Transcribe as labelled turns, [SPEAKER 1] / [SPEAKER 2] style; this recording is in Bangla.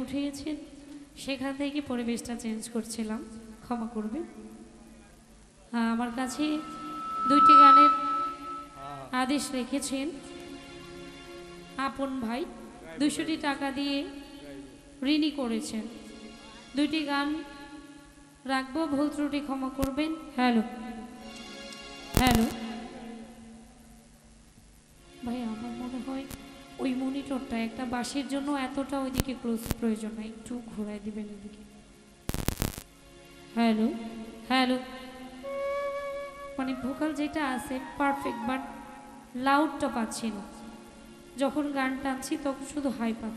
[SPEAKER 1] উঠিয়েছেন সেখান থেকে পরিবেশটা চেঞ্জ করছিলাম, ক্ষমা করবে। আমার কাছে দুইটি গানের আদেশ রেখেছেন আপন ভাই, 200টি টাকা দিয়ে ঋণী করেছেন। দুইটি গান রাখবো, ভুল ত্রুটি ক্ষমা করবেন। হ্যালো হ্যালো ভাই, আমার মনে হয় ওই মনিটরটা একটা বাঁশির জন্য এতটা ওইদিকে ক্লোজ প্রয়োজন না, একটু ঘোরায় দিবেন এদিকে। হ্যালো হ্যালো, মানে ভোকাল যেটা আছে পারফেক্ট, বাট লাউডটা পাচ্ছি না। যখন গান টানছি তখন শুধু হাই পাচ্ছি।